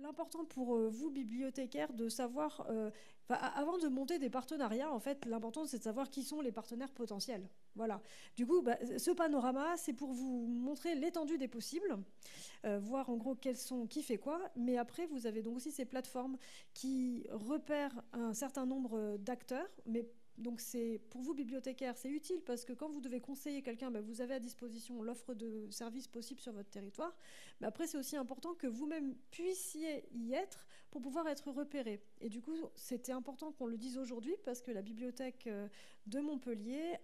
l'important pour vous, bibliothécaires, de savoir, avant de monter des partenariats, en fait, l'important, c'est de savoir qui sont les partenaires potentiels. Voilà. Du coup, ce panorama, c'est pour vous montrer l'étendue des possibles, voir en gros qui fait quoi. Mais après, vous avez donc aussi ces plateformes qui repèrent un certain nombre d'acteurs, mais donc c'est pour vous bibliothécaires, c'est utile parce que quand vous devez conseiller quelqu'un, vous avez à disposition l'offre de services possibles sur votre territoire. Mais après, c'est aussi important que vous-même puissiez y être pour pouvoir être repéré. Et du coup, c'était important qu'on le dise aujourd'hui parce que la bibliothèque de Montpellier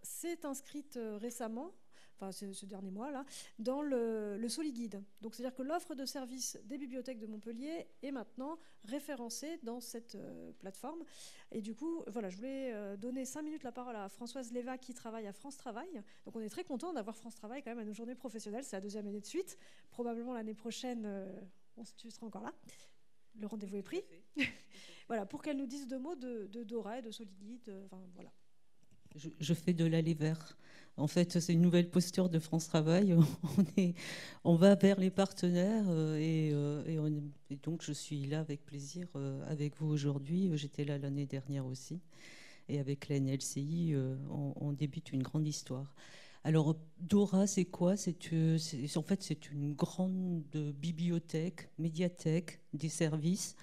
s'est inscrite récemment, enfin ce dernier mois là, dans le SoliGuide. Donc c'est-à-dire que l'offre de services des bibliothèques de Montpellier est maintenant référencée dans cette plateforme. Et du coup, voilà, je voulais donner 5 minutes la parole à Françoise Léva qui travaille à France Travail. Donc on est très content d'avoir France Travail quand même à nos journées professionnelles. C'est la deuxième année de suite. Probablement l'année prochaine, tu seras encore là. Le rendez-vous est pris. Voilà, pour qu'elle nous dise deux mots de Dora et de SoliGuide. Enfin, voilà. Je fais de l'aller vers. En fait, c'est une nouvelle posture de France Travail. On va vers les partenaires et donc je suis là avec plaisir avec vous aujourd'hui. J'étais là l'année dernière aussi. Et avec la NLCI, on débute une grande histoire. Alors, Dora, c'est quoi? En fait, c'est une grande bibliothèque, médiathèque, des services.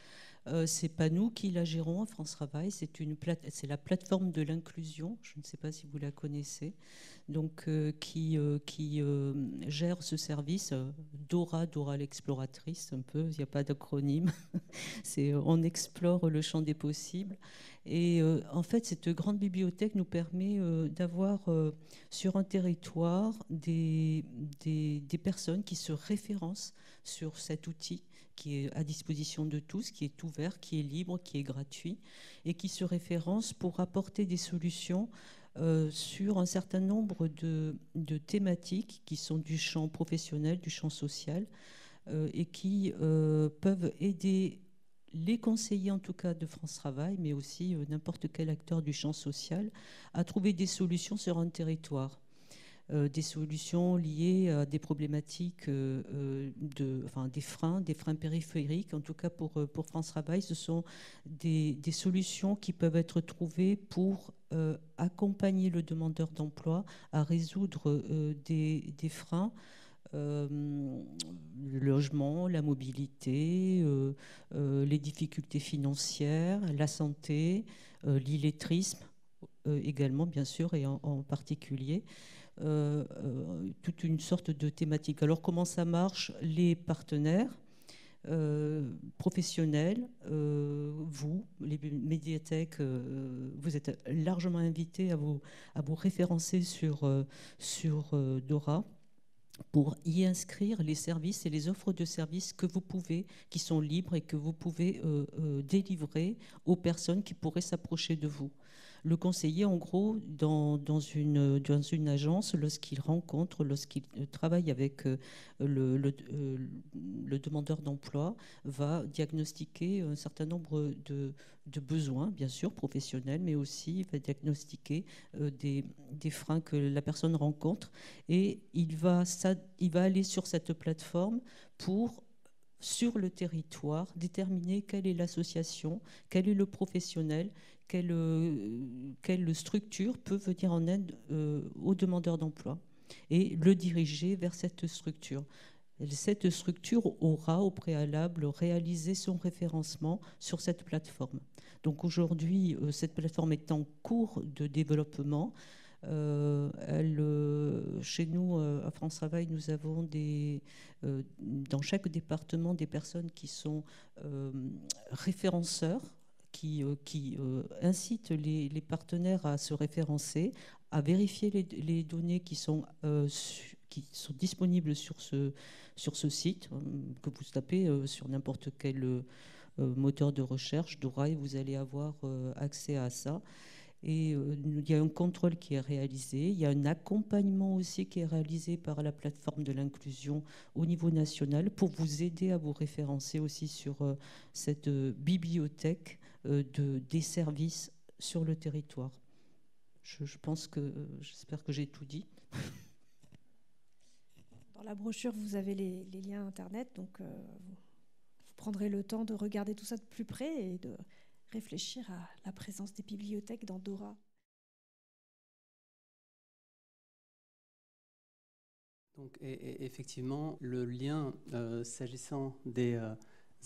C'est pas nous qui la gérons à France Travail, c'est la plateforme de l'inclusion, je ne sais pas si vous la connaissez, donc qui gère ce service. Dora l'exploratrice, un peu, il n'y a pas d'acronyme. On explore le champ des possibles. Et en fait, cette grande bibliothèque nous permet d'avoir sur un territoire des personnes qui se référencent sur cet outil qui est à disposition de tous, qui est ouvert, qui est libre, qui est gratuit, et qui se référence pour apporter des solutions sur un certain nombre de thématiques qui sont du champ professionnel, du champ social, et qui peuvent aider les conseillers, en tout cas de France Travail, mais aussi n'importe quel acteur du champ social, à trouver des solutions sur un territoire. Des solutions liées à des problématiques, des freins périphériques. En tout cas, pour France Travail, ce sont des solutions qui peuvent être trouvées pour accompagner le demandeur d'emploi à résoudre des freins. Le logement, la mobilité, les difficultés financières, la santé, l'illettrisme également, bien sûr, et en particulier. Toute une sorte de thématique. Alors comment ça marche? Les partenaires professionnels, vous, les médiathèques, vous êtes largement invités à vous référencer sur Dora pour y inscrire les services et les offres de services que vous pouvez, qui sont libres et que vous pouvez délivrer aux personnes qui pourraient s'approcher de vous. Le conseiller, en gros, dans une agence, lorsqu'il travaille avec le demandeur d'emploi, va diagnostiquer un certain nombre de besoins, bien sûr, professionnels, mais aussi va diagnostiquer des freins que la personne rencontre. Et il va aller sur cette plateforme pour, sur le territoire, déterminer quelle est l'association, quel est le professionnel, quelle structure peut venir en aide aux demandeurs d'emploi et le diriger vers cette structure. Cette structure aura au préalable réalisé son référencement sur cette plateforme. Donc aujourd'hui, cette plateforme est en cours de développement. Chez nous, à France Travail, nous avons dans chaque département des personnes qui sont référenceurs, qui incitent les partenaires à se référencer, à vérifier les données qui sont disponibles sur ce site, que vous tapez sur n'importe quel moteur de recherche, Dora, et vous allez avoir accès à ça. Et il y a un contrôle qui est réalisé. Il y a un accompagnement aussi qui est réalisé par la plateforme de l'inclusion au niveau national pour vous aider à vous référencer aussi sur cette bibliothèque des services sur le territoire. J'espère que j'ai tout dit. Dans la brochure, vous avez les liens Internet, donc vous prendrez le temps de regarder tout ça de plus près et de réfléchir à la présence des bibliothèques dans Dora. Donc, et effectivement, le lien s'agissant des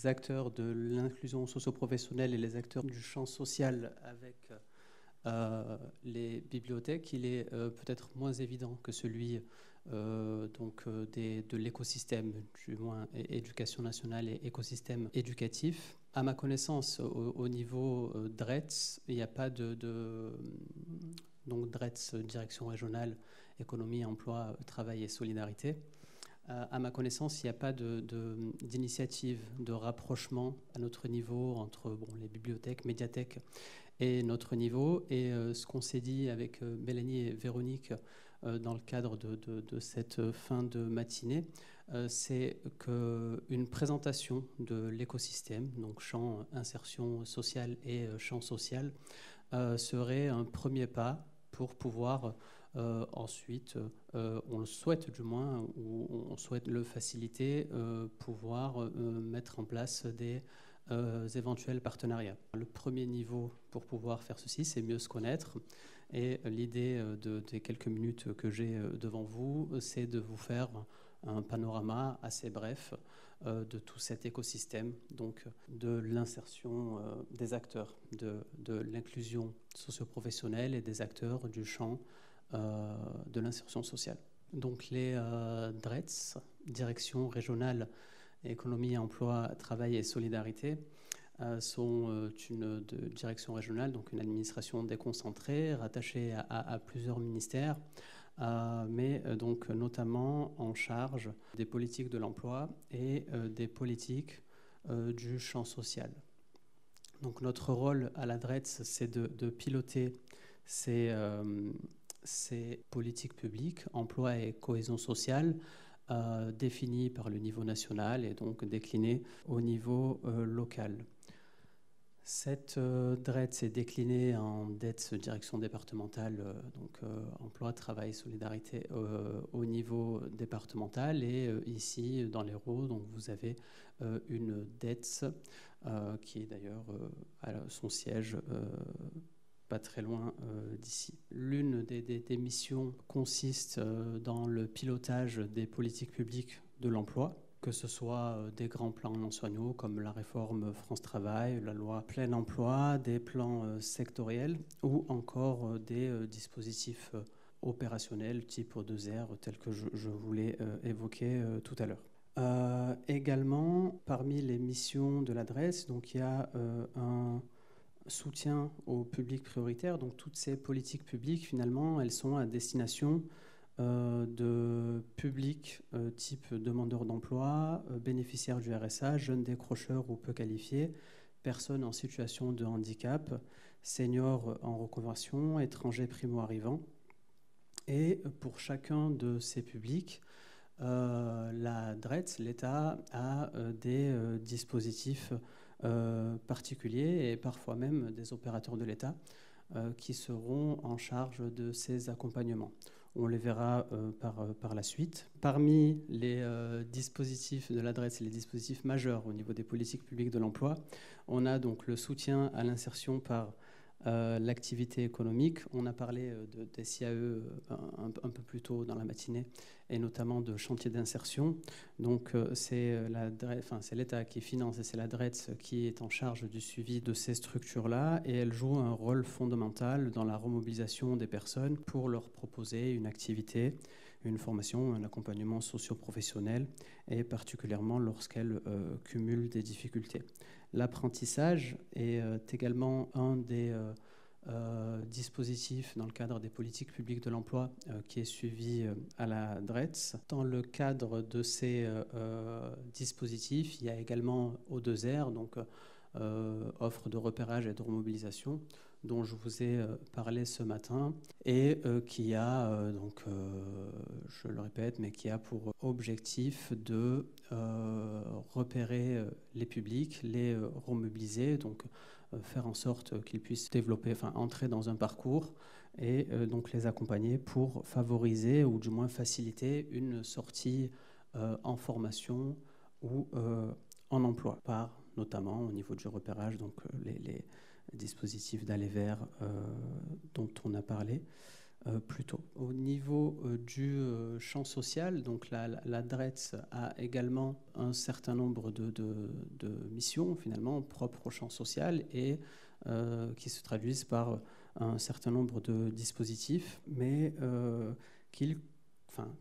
acteurs de l'inclusion socio-professionnelle et les acteurs du champ social avec les bibliothèques, il est peut-être moins évident que celui de l'écosystème, du moins éducation nationale et écosystème éducatif. À ma connaissance, au niveau DRETS, il n'y a pas donc DRETS, Direction régionale, économie, emploi, travail et solidarité. À ma connaissance, il n'y a pas d'initiative de rapprochement à notre niveau entre les bibliothèques, médiathèques et notre niveau. Et ce qu'on s'est dit avec Mélanie et Véronique dans le cadre de cette fin de matinée, c'est qu'une présentation de l'écosystème, donc champ insertion sociale et champ social, serait un premier pas pour pouvoir ensuite, on le souhaite du moins, ou on souhaite le faciliter, pouvoir mettre en place des éventuels partenariats. Le premier niveau pour pouvoir faire ceci, c'est mieux se connaître. Et l'idée des quelques minutes que j'ai devant vous, c'est de vous faire un panorama assez bref de tout cet écosystème, donc de l'insertion des acteurs, de l'inclusion socio-professionnelle et des acteurs du champ de l'insertion sociale. Donc les DRETS, Direction régionale économie, emploi, travail et solidarité, sont une direction régionale, donc une administration déconcentrée, rattachée à plusieurs ministères, mais donc notamment en charge des politiques de l'emploi et des politiques du champ social. Donc notre rôle à la DRETS, c'est de piloter ces politiques publiques, emploi et cohésion sociale, définies par le niveau national et donc déclinées au niveau local. Cette DRETS est déclinée en DETS, direction départementale, donc emploi, travail, solidarité au niveau départemental. Et ici, dans l'Hérault, donc vous avez une DETS qui est d'ailleurs à son siège pas très loin d'ici. L'une des missions consiste dans le pilotage des politiques publiques de l'emploi, que ce soit des grands plans nationaux comme la réforme France Travail, la loi plein emploi, des plans sectoriels ou encore des dispositifs opérationnels type O2R tels que je voulais évoquer tout à l'heure. Également, parmi les missions de l'adresse, donc il y a un soutien au public prioritaire. Donc toutes ces politiques publiques, finalement, elles sont à destination de publics type demandeurs d'emploi, bénéficiaires du RSA, jeunes décrocheurs ou peu qualifiés, personnes en situation de handicap, seniors en reconversion, étrangers primo-arrivants. Et pour chacun de ces publics, la DRETS, l'État, a des dispositifs particuliers et parfois même des opérateurs de l'État qui seront en charge de ces accompagnements. On les verra par la suite. Parmi les dispositifs de l'adresse et les dispositifs majeurs au niveau des politiques publiques de l'emploi, on a donc le soutien à l'insertion par l'activité économique. On a parlé des CAE un peu plus tôt dans la matinée et notamment de chantiers d'insertion. Donc c'est l'État qui finance et c'est la DRETS qui est en charge du suivi de ces structures-là et elle joue un rôle fondamental dans la remobilisation des personnes pour leur proposer une activité, une formation, un accompagnement socio-professionnel et particulièrement lorsqu'elles cumulent des difficultés. L'apprentissage est également un des dispositifs dans le cadre des politiques publiques de l'emploi qui est suivi à la DRETS. Dans le cadre de ces dispositifs, il y a également O2R, donc offre de repérage et de remobilisation, dont je vous ai parlé ce matin, et qui a, je le répète, mais qui a pour objectif de repérer les publics, les remobiliser, donc faire en sorte qu'ils puissent développer, entrer dans un parcours et donc les accompagner pour favoriser ou du moins faciliter une sortie en formation ou en emploi, par notamment au niveau du repérage, donc les dispositifs d'aller vers dont on a parlé plus tôt. Au niveau du champ social, donc la DREETS a également un certain nombre de missions finalement propres au champ social et qui se traduisent par un certain nombre de dispositifs, mais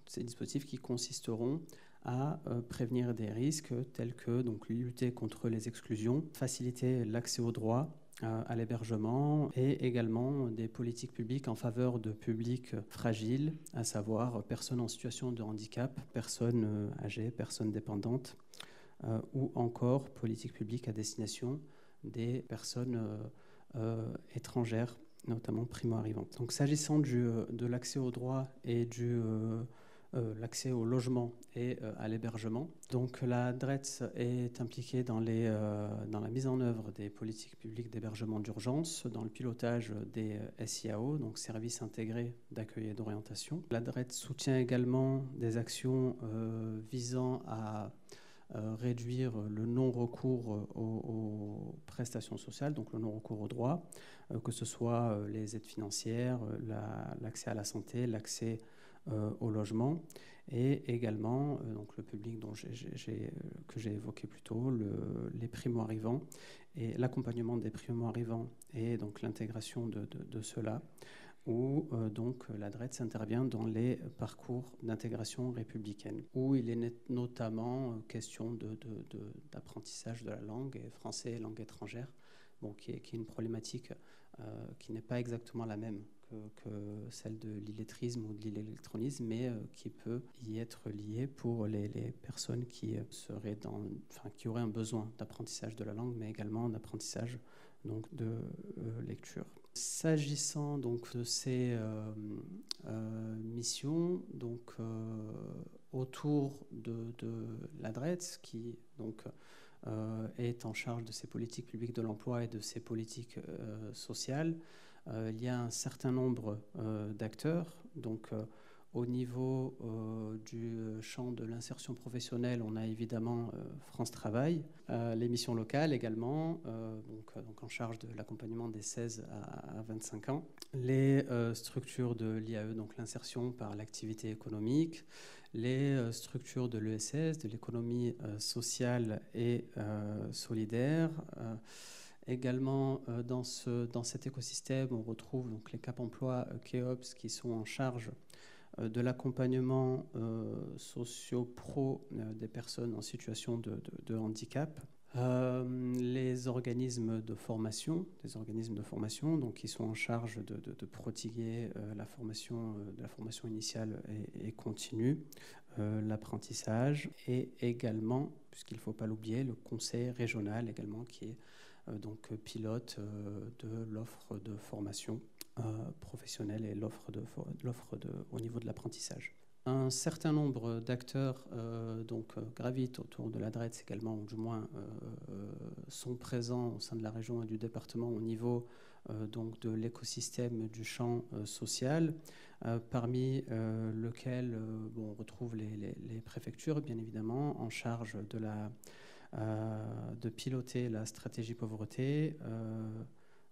ces dispositifs qui consisteront à prévenir des risques tels que donc, lutter contre les exclusions, faciliter l'accès aux droits, à l'hébergement et également des politiques publiques en faveur de publics fragiles, à savoir personnes en situation de handicap, personnes âgées, personnes dépendantes, ou encore politiques publiques à destination des personnes étrangères, notamment primo-arrivantes. Donc s'agissant de l'accès aux droits et l'accès au logement et à l'hébergement. Donc la DREETS est impliquée dans la mise en œuvre des politiques publiques d'hébergement d'urgence, dans le pilotage des SIAO, donc services intégrés d'accueil et d'orientation. La DREETS soutient également des actions visant à réduire le non-recours aux prestations sociales, donc le non-recours aux droits, que ce soit les aides financières, l'accès à la santé, l'accès au logement et également donc le public que j'ai évoqué plus tôt, les primo-arrivants et l'accompagnement des primo-arrivants et donc l'intégration de ceux-là, où donc la DREETS intervient dans les parcours d'intégration républicaine, où il est notamment question d'apprentissage de la langue, et français et langue étrangère, qui est une problématique qui n'est pas exactement la même que celle de l'illettrisme ou de l'illectronisme, mais qui peut y être liée pour les personnes qui auraient un besoin d'apprentissage de la langue, mais également d'apprentissage donc de lecture. S'agissant donc de ces missions, donc autour de la DREETS, qui donc est en charge de ces politiques publiques de l'emploi et de ces politiques sociales, il y a un certain nombre d'acteurs. Donc au niveau du champ de l'insertion professionnelle, on a évidemment France Travail, les missions locales également, donc en charge de l'accompagnement des 16 à 25 ans, les structures de l'IAE, donc l'insertion par l'activité économique, les structures de l'ESS, de l'économie sociale et solidaire. Également, dans cet écosystème, on retrouve donc les Cap Emploi KEOPS qui sont en charge de l'accompagnement socio-pro des personnes en situation de handicap. Les organismes de formation, donc, qui sont en charge de prodiguer la formation initiale et continue, l'apprentissage, et également, puisqu'il ne faut pas l'oublier, le conseil régional également qui est donc pilote de l'offre de formation professionnelle et l'offre au niveau de l'apprentissage. Un certain nombre d'acteurs gravitent autour de la DREETS également, ou du moins sont présents au sein de la région et du département au niveau donc de l'écosystème du champ social, parmi lequel on retrouve les préfectures, bien évidemment, en charge de piloter la stratégie pauvreté,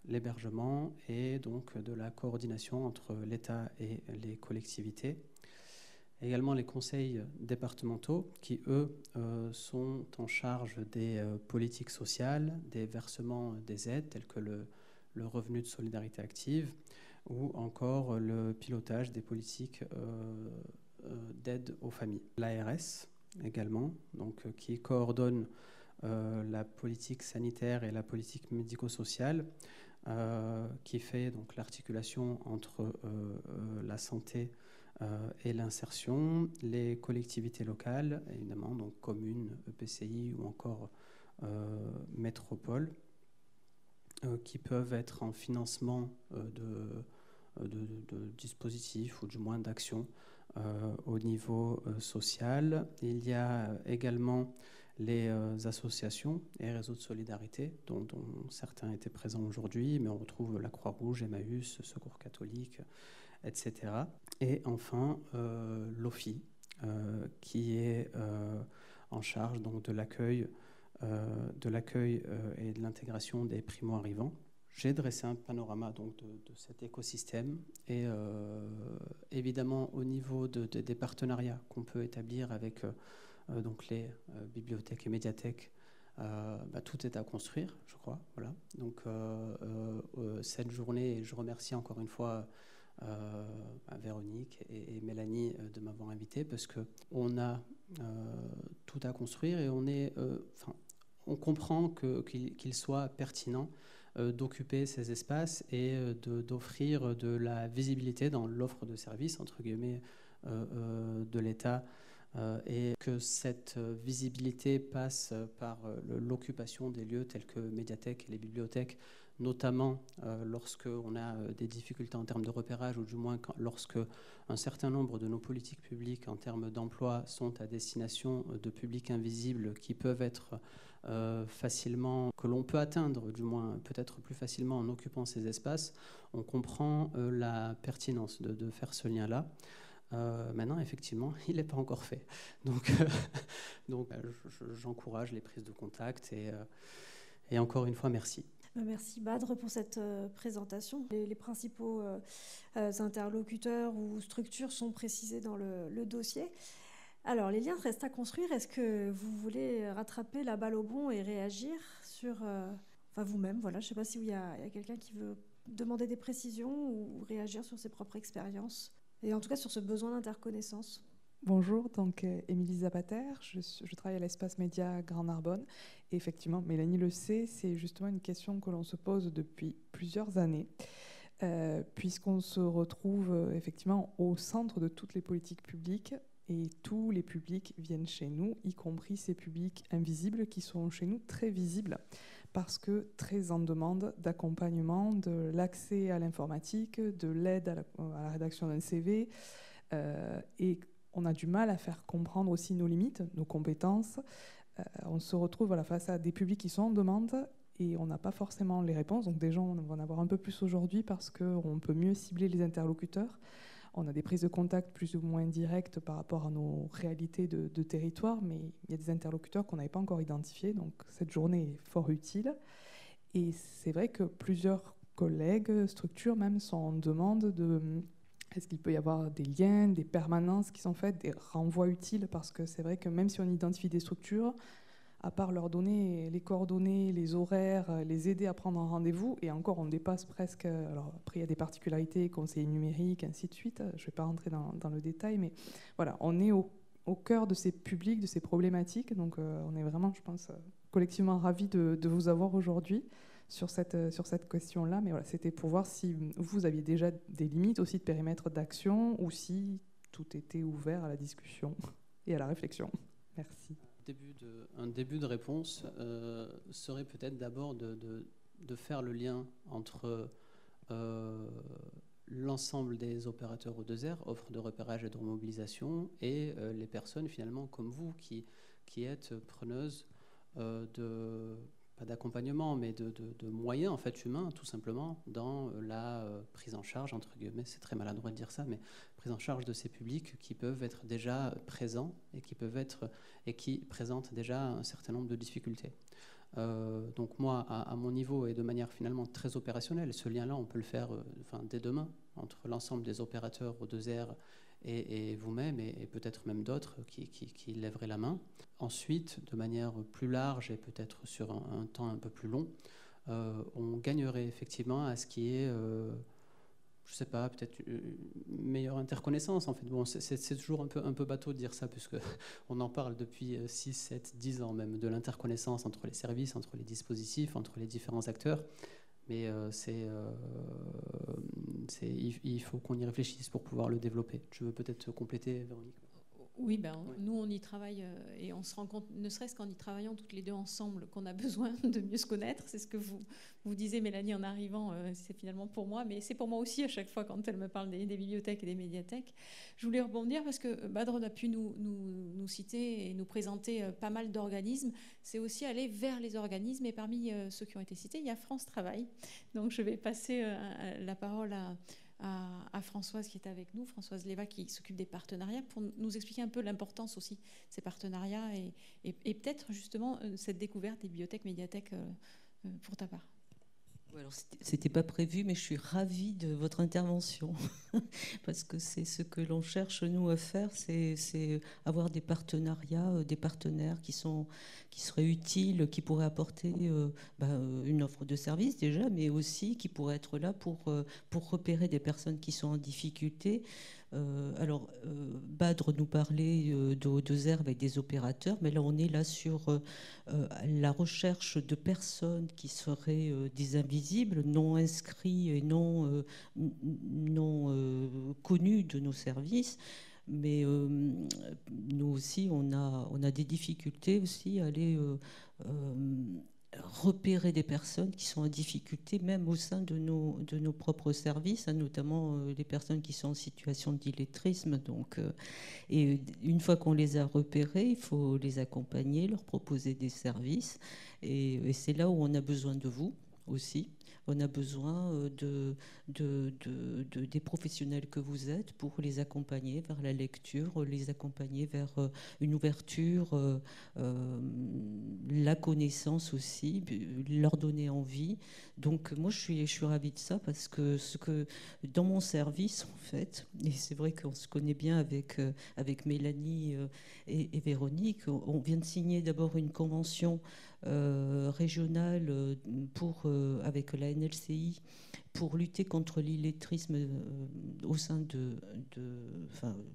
l'hébergement et donc de la coordination entre l'État et les collectivités. Également les conseils départementaux qui, eux, sont en charge des politiques sociales, des versements des aides tels que le revenu de solidarité active ou encore le pilotage des politiques d'aide aux familles. L'ARS également, donc, qui coordonne la politique sanitaire et la politique médico-sociale, qui fait donc l'articulation entre la santé et l'insertion, les collectivités locales, évidemment, donc communes, EPCI ou encore métropoles, qui peuvent être en financement de dispositifs ou du moins d'actions au niveau social. Il y a également les associations et réseaux de solidarité dont certains étaient présents aujourd'hui, mais on retrouve la Croix-Rouge, Emmaüs, Secours catholique, etc. Et enfin, l'OFI, qui est en charge donc, de l'accueil de l'accueil et de l'intégration des primo-arrivants. J'ai dressé un panorama donc, de cet écosystème et évidemment au niveau des partenariats qu'on peut établir avec donc les bibliothèques et médiathèques, tout est à construire, je crois. Voilà. Donc cette journée, je remercie encore une fois Véronique et Mélanie de m'avoir invité parce qu'on a tout à construire et on comprend qu'il soit pertinent d'occuper ces espaces et d'offrir de la visibilité dans l'offre de services, entre guillemets, de l'État, et que cette visibilité passe par l'occupation des lieux tels que médiathèques et les bibliothèques, notamment lorsqu'on a des difficultés en termes de repérage, ou du moins lorsque un certain nombre de nos politiques publiques en termes d'emploi sont à destination de publics invisibles qui peuvent être facilement, que l'on peut atteindre, du moins peut-être plus facilement en occupant ces espaces. On comprend la pertinence de faire ce lien-là. Maintenant, effectivement, il n'est pas encore fait. Donc j'encourage les prises de contact et encore une fois, merci. Merci Badre pour cette présentation. Les principaux interlocuteurs ou structures sont précisés dans le dossier. Alors, les liens restent à construire. Est-ce que vous voulez rattraper la balle au bond et réagir sur... vous-même, voilà. Je ne sais pas s'il y a quelqu'un qui veut demander des précisions ou réagir sur ses propres expériences. Et en tout cas, sur ce besoin d'interconnaissance. Bonjour, donc Émilie Zapater, je travaille à l'Espace Média Grand Narbonne. Et effectivement, Mélanie le sait, c'est justement une question que l'on se pose depuis plusieurs années, puisqu'on se retrouve effectivement au centre de toutes les politiques publiques et tous les publics viennent chez nous, y compris ces publics invisibles qui sont chez nous très visibles, parce que très en demande d'accompagnement, de l'accès à l'informatique, de l'aide à la rédaction d'un CV, et on a du mal à faire comprendre aussi nos limites, nos compétences. On se retrouve face à des publics qui sont en demande et on n'a pas forcément les réponses. Donc déjà, on va en avoir un peu plus aujourd'hui parce qu'on peut mieux cibler les interlocuteurs. On a des prises de contact plus ou moins directes par rapport à nos réalités de territoire, mais il y a des interlocuteurs qu'on n'avait pas encore identifiés. Donc cette journée est fort utile. Et c'est vrai que plusieurs collègues, structures même, sont en demande de... Est-ce qu'il peut y avoir des liens, des permanences qui sont faites, des renvois utiles? Parce que c'est vrai que même si on identifie des structures, à part leur donner les coordonnées, les horaires, les aider à prendre un rendez-vous, et encore on dépasse presque... Alors après il y a des particularités, conseillers numériques, ainsi de suite, je ne vais pas rentrer dans le détail, mais voilà, on est au cœur de ces publics, de ces problématiques, donc on est vraiment, je pense, collectivement ravis de vous avoir aujourd'hui sur cette question-là, mais voilà, c'était pour voir si vous aviez déjà des limites aussi de périmètre d'action ou si tout était ouvert à la discussion et à la réflexion. Merci. Un début de réponse serait peut-être d'abord de faire le lien entre l'ensemble des opérateurs O2R, offres de repérage et de remobilisation, et les personnes finalement comme vous qui êtes preneuses pas d'accompagnement, mais de moyens en fait humains, tout simplement, dans la prise en charge, entre guillemets, c'est très maladroit de dire ça, mais prise en charge de ces publics qui peuvent être déjà présents et qui présentent déjà un certain nombre de difficultés. Donc moi, à mon niveau et de manière finalement très opérationnelle, ce lien-là, on peut le faire dès demain, entre l'ensemble des opérateurs O2R et vous-même, et peut-être même d'autres qui lèveraient la main. Ensuite, de manière plus large et peut-être sur un temps un peu plus long, on gagnerait effectivement à ce qui est, je ne sais pas, peut-être une meilleure interconnaissance. En fait, bon, c'est toujours un peu bateau de dire ça, puisqu'on en parle depuis 6, 7, 10 ans même, de l'interconnaissance entre les services, entre les dispositifs, entre les différents acteurs. Mais il faut qu'on y réfléchisse pour pouvoir le développer. Tu veux peut-être compléter, Véronique ? Oui, nous on y travaille et on se rend compte, ne serait-ce qu'en y travaillant toutes les deux ensemble, qu'on a besoin de mieux se connaître. C'est ce que vous disiez, Mélanie, en arrivant, c'est finalement pour moi, mais c'est pour moi aussi à chaque fois quand elle me parle des bibliothèques et des médiathèques. Je voulais rebondir parce que Badre a pu nous citer et nous présenter pas mal d'organismes. C'est aussi aller vers les organismes, et parmi ceux qui ont été cités, il y a France Travail. Donc je vais passer la parole à Françoise qui est avec nous, Françoise Léva qui s'occupe des partenariats, pour nous expliquer un peu l'importance aussi de ces partenariats et peut-être justement cette découverte des bibliothèques, médiathèques pour ta part. Alors, c'était pas prévu, mais je suis ravie de votre intervention parce que c'est ce que l'on cherche nous à faire, c'est avoir des partenariats, des partenaires qui seraient utiles, qui pourraient apporter une offre de service déjà, mais aussi qui pourraient être là pour repérer des personnes qui sont en difficulté. Badre nous parlait d'O2R avec des opérateurs, mais là on est là sur la recherche de personnes qui seraient des invisibles, non inscrits et non connus de nos services. Mais nous aussi, on a des difficultés aussi à aller repérer des personnes qui sont en difficulté, même au sein de nos propres services, notamment les personnes qui sont en situation d'illettrisme. Et une fois qu'on les a repérées, il faut les accompagner, leur proposer des services. Et c'est là où on a besoin de vous aussi. On a besoin des professionnels que vous êtes pour les accompagner vers la lecture, les accompagner vers une ouverture, la connaissance aussi, leur donner envie. Donc moi je suis ravie de ça parce que dans mon service en fait, et c'est vrai qu'on se connaît bien avec Mélanie et Véronique, on vient de signer d'abord une convention régionale avec la NLCI pour lutter contre l'illettrisme au sein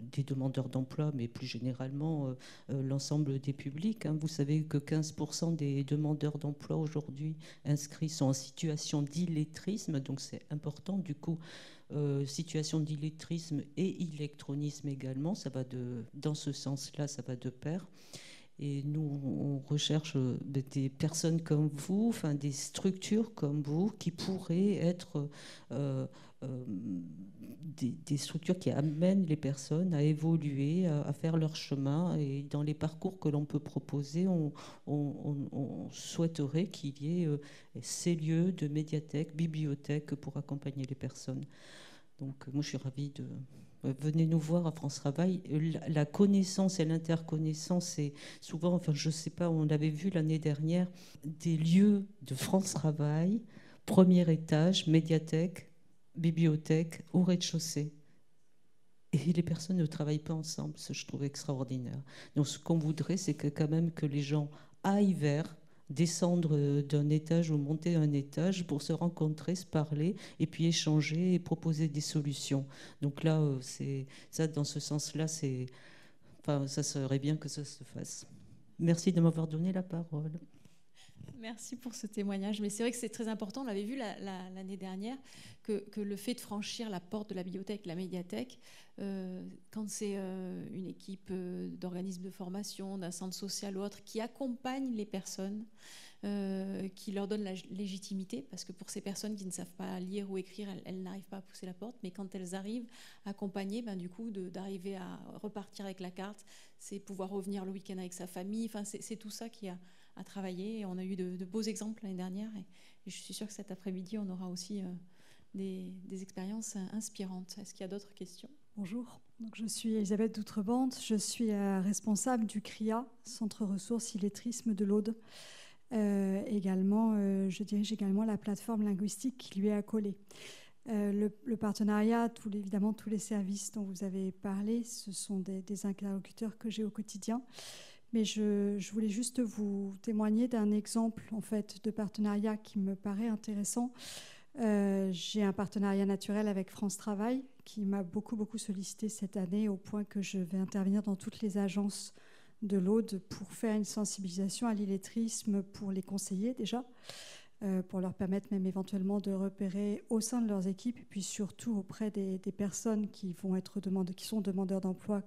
des demandeurs d'emploi, mais plus généralement l'ensemble des publics. Vous savez que 15% des demandeurs d'emploi aujourd'hui inscrits sont en situation d'illettrisme, donc c'est important. Du coup, situation d'illettrisme et illectronisme également, dans ce sens-là, ça va de pair. Et nous, on recherche des personnes comme vous, des structures comme vous, qui pourraient être des structures qui amènent les personnes à évoluer, à faire leur chemin. Et dans les parcours que l'on peut proposer, on souhaiterait qu'il y ait ces lieux de médiathèque, bibliothèque pour accompagner les personnes. Donc moi, je suis ravie de... Venez nous voir à France Travail. La connaissance et l'interconnaissance, c'est souvent, je ne sais pas, on l'avait vu l'année dernière, des lieux de France Travail, premier étage, médiathèque, bibliothèque, au rez-de-chaussée. Et les personnes ne travaillent pas ensemble, ce que je trouve extraordinaire. Donc ce qu'on voudrait, c'est quand même que les gens aillent vers, descendre d'un étage ou monter un étage pour se rencontrer, se parler et puis échanger et proposer des solutions. Donc là, c'est ça, dans ce sens-là, ça serait bien que ça se fasse. Merci de m'avoir donné la parole. Merci pour ce témoignage. Mais c'est vrai que c'est très important. On l'avait vu l'année dernière que le fait de franchir la porte de la bibliothèque, la médiathèque, quand c'est une équipe d'organismes de formation, d'un centre social ou autre, qui accompagne les personnes, qui leur donne la légitimité, parce que pour ces personnes qui ne savent pas lire ou écrire, elles n'arrivent pas à pousser la porte, mais quand elles arrivent accompagnées, du coup, d'arriver à repartir avec la carte, c'est pouvoir revenir le week-end avec sa famille. C'est tout ça qui a à travailler. Et on a eu de beaux exemples l'année dernière, et je suis sûre que cet après-midi, on aura aussi des expériences inspirantes. Est-ce qu'il y a d'autres questions ? Bonjour, donc je suis Elisabeth Doutrebente, je suis responsable du CRIA, Centre Ressources Illettrisme de l'Aude. Je dirige également la plateforme linguistique qui lui est accolée. Le partenariat, évidemment tous les services dont vous avez parlé, ce sont des interlocuteurs que j'ai au quotidien. Mais je voulais juste vous témoigner d'un exemple en fait, de partenariat qui me paraît intéressant. J'ai un partenariat naturel avec France Travail qui m'a beaucoup sollicité cette année, au point que je vais intervenir dans toutes les agences de l'Aude pour faire une sensibilisation à l'illettrisme pour les conseillers déjà, pour leur permettre même éventuellement de repérer au sein de leurs équipes, et puis surtout auprès des personnes qui sont demandeurs d'emploi,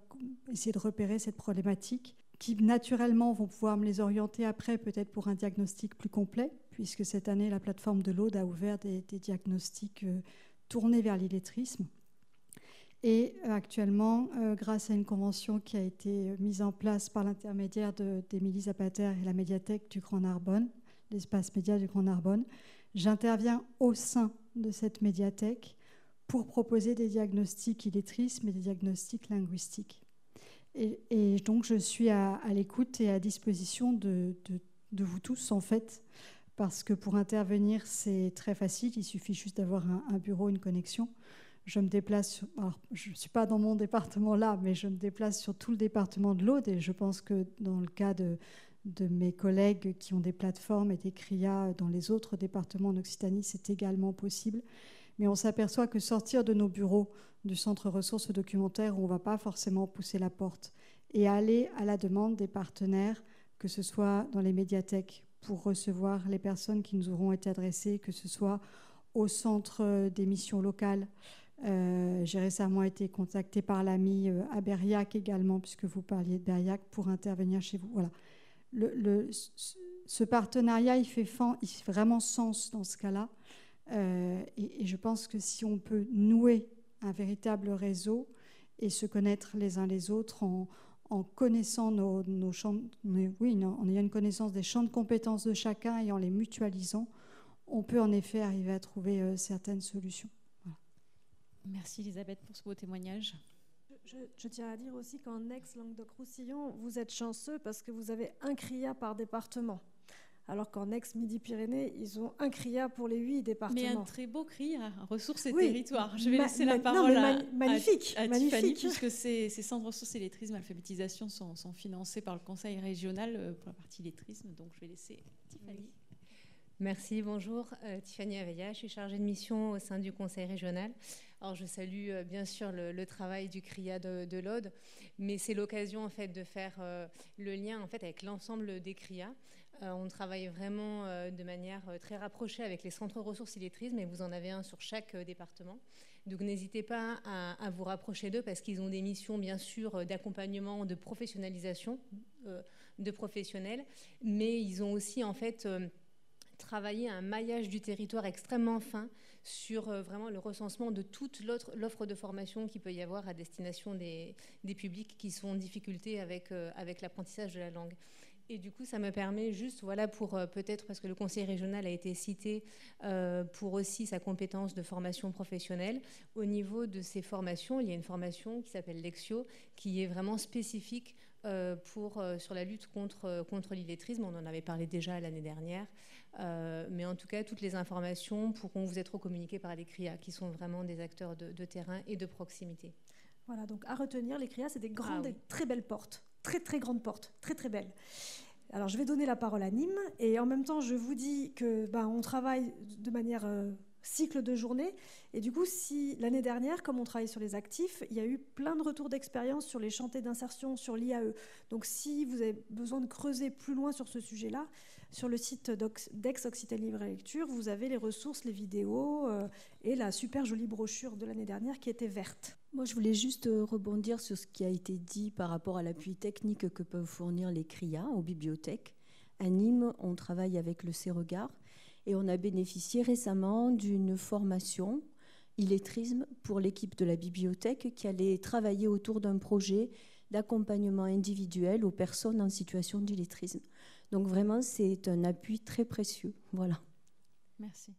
essayer de repérer cette problématique, qui naturellement vont pouvoir me les orienter après peut-être pour un diagnostic plus complet, puisque cette année la plateforme de l'Aude a ouvert des diagnostics tournés vers l'illettrisme. Et actuellement, grâce à une convention qui a été mise en place par l'intermédiaire d'Émilie Zapater et la médiathèque du Grand Narbonne, l'espace média du Grand Narbonne, j'interviens au sein de cette médiathèque pour proposer des diagnostics illettrisme et des diagnostics linguistiques. Et donc, je suis à l'écoute et à disposition de vous tous, en fait, parce que pour intervenir, c'est très facile. Il suffit juste d'avoir un bureau, une connexion. Je me déplace, alors, je ne suis pas dans mon département là, mais je me déplace sur tout le département de l'Aude. Et je pense que dans le cas de mes collègues qui ont des plateformes et des CRIA dans les autres départements d'Occitanie, c'est également possible. Mais on s'aperçoit que sortir de nos bureaux du centre ressources documentaires, où on ne va pas forcément pousser la porte, et aller à la demande des partenaires, que ce soit dans les médiathèques pour recevoir les personnes qui nous auront été adressées, que ce soit au centre des missions locales. J'ai récemment été contactée par l'AMI à Berriac également, puisque vous parliez de Berriac, pour intervenir chez vous. Voilà. Ce partenariat, il fait vraiment sens dans ce cas-là. Et je pense que si on peut nouer un véritable réseau et se connaître les uns les autres en connaissant nos champs, en ayant une connaissance des champs de compétences de chacun et en les mutualisant, on peut en effet arriver à trouver certaines solutions. Voilà. Merci Elisabeth pour ce beau témoignage. Je tiens à dire aussi qu'en ex-Languedoc-Roussillon, vous êtes chanceux parce que vous avez un CRIA par département. Alors qu'en ex-Midi-Pyrénées, ils ont un CRIA pour les 8 départements. Mais un très beau CRIA, ressources et oui, territoires. Je vais laisser la parole à magnifique. Tiffany, puisque ces centres ressources et lettrisme, alphabétisation sont financés par le Conseil régional pour la partie lettrisme. Donc je vais laisser Tiffany. Oui. Merci, bonjour. Tiffany Aveilla, je suis chargée de mission au sein du Conseil régional. Alors je salue bien sûr le travail du CRIA de l'Aude, mais c'est l'occasion en fait de faire le lien en fait avec l'ensemble des CRIA. On travaille vraiment de manière très rapprochée avec les centres ressources illettrisme, et vous en avez un sur chaque département. Donc n'hésitez pas à vous rapprocher d'eux parce qu'ils ont des missions bien sûr d'accompagnement, de professionnalisation de professionnels, mais ils ont aussi en fait travaillé un maillage du territoire extrêmement fin sur vraiment le recensement de toute l'offre de formation qu'il peut y avoir à destination des publics qui sont en difficulté avec l'apprentissage de la langue. Et du coup, ça me permet juste, voilà, pour peut-être, parce que le conseil régional a été cité pour aussi sa compétence de formation professionnelle. Au niveau de ces formations, il y a une formation qui s'appelle Lexio, qui est vraiment spécifique sur la lutte contre l'illettrisme. On en avait parlé déjà l'année dernière. Mais en tout cas, toutes les informations pourront vous être communiquées par les CRIA, qui sont vraiment des acteurs de terrain et de proximité. Voilà, donc à retenir, les CRIA, c'est des grandes et très belles portes. Très, très grandes portes, très, très belles. Alors, je vais donner la parole à Nîmes. Et en même temps, je vous dis qu'on travaille de manière cycle de journée. Et du coup, si l'année dernière, comme on travaille sur les actifs, il y a eu plein de retours d'expérience sur les chantiers d'insertion, sur l'IAE. Donc, si vous avez besoin de creuser plus loin sur ce sujet-là, sur le site d'Aix-Occitanie Libre et Lecture, vous avez les ressources, les vidéos et la super jolie brochure de l'année dernière qui était verte. Moi, je voulais juste rebondir sur ce qui a été dit par rapport à l'appui technique que peuvent fournir les CRIA aux bibliothèques. À Nîmes, on travaille avec le CEREGAR et on a bénéficié récemment d'une formation illettrisme pour l'équipe de la bibliothèque qui allait travailler autour d'un projet d'accompagnement individuel aux personnes en situation d'illettrisme. Donc vraiment, c'est un appui très précieux. Voilà. Merci.